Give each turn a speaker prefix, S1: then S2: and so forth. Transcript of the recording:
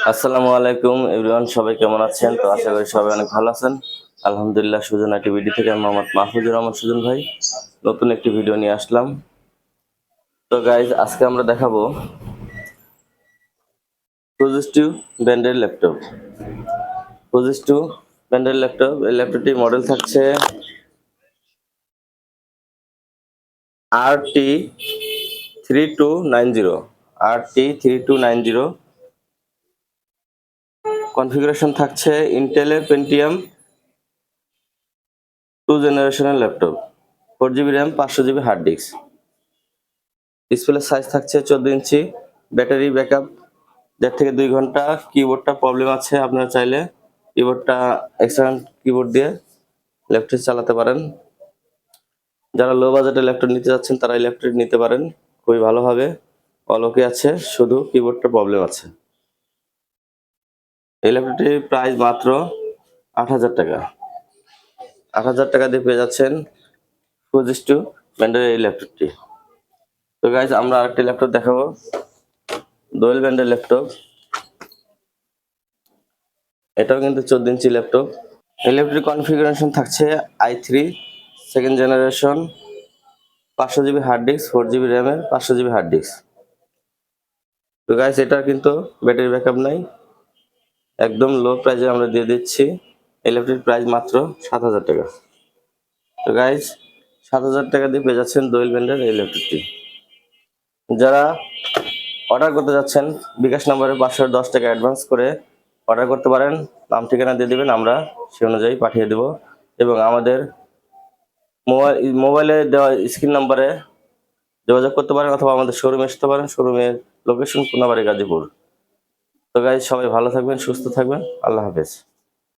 S1: আসসালামু আলাইকুম এভরিওয়ান, সবাই কেমন আছেন? তো আশা করি সবাই অনেক ভালো আছেন। আলহামদুলিল্লাহ। সুজন টিভিডি থেকে আমি মোহাম্মদ মাহফুজুর রহমান সুজন ভাই নতুন একটি ভিডিও নিয়ে আসলাম। তো গাইজ, আজকে আমরা দেখাবো পজিটিভ ব্র্যান্ডের ল্যাপটপ। পজিটিভ ব্র্যান্ডের ল্যাপটপ, এই ল্যাপটপটি মডেল থাকছে RT3290। RT3290 কনফিগারেশন থাকছে ইন্টেলের পেন্টিয়াম 2 জেনারেশনের laptop, 4GB RAM, 500GB hard disk. Display size থাকছে 14 ইঞ্চি। ব্যাটারি ব্যাকআপ 1.5 থেকে 2 ঘন্টা। কিবোর্ডটা প্রবলেম আছে, আপনারা চাইলে কিবোর্ডটা এক্সটার্নাল কিবোর্ড দিয়ে ল্যাপটপ চালাতে পারেন। যারা লো বাজেটের ল্যাপটপ নিতে যাচ্ছেন তারা এই ল্যাপটপ নিতে পারেন, খুবই ভালো হবে। অল ওকে আছে, শুধু কিবোর্ডটা প্রবলেম আছে। এই ল্যাপটপটির প্রাইস মাত্র 8,000 টাকা। 8,000 টাকা দিয়ে পেয়ে যাচ্ছেন পজিটিভ ব্র্যান্ডের এই ল্যাপটপটি। তো গাইজ, আমরা আরেকটি ল্যাপটপ দেখাবো, ডোয়েল ব্র্যান্ডের ল্যাপটপ। এটাও কিন্তু 14 ইঞ্চি ল্যাপটপ। এই ল্যাপটপটির কনফিগারেশন থাকছে i3 second generation, 500GB hard disk, 4GB র্যামের, 500GB হার্ড ডিস্ক। তো গাইজ, এটা কিন্তু ব্যাটারি ব্যাকআপ নাই, একদম লো প্রাইসে আমরা দিয়ে দিচ্ছি। এই ল্যাপটপটির প্রাইস মাত্র 7,000 টাকা। তো গাইজ, 7,000 টাকা দিয়ে পেয়ে যাচ্ছেন ডোয়েল ব্র্যান্ডের এই ল্যাপটপটি। যারা অর্ডার করতে যাচ্ছেন, বিকাশ নম্বরে 510 টাকা অ্যাডভান্স করে অর্ডার করতে পারেন। নাম ঠিকানা দিয়ে দিবেন, আমরা সে অনুযায়ী পাঠিয়ে দেব। এবং আমাদের মোবাইলে দেওয়া স্ক্রিন নাম্বারে যোগাযোগ করতে পারেন, অথবা আমাদের শোরুমে আসতে পারেন। শোরুমের লোকেশন কোনাবাড়ি, গাজীপুর। তো গাইজ, সবাই ভালো থাকবেন, সুস্থ থাকবেন। আল্লাহ হাফেজ।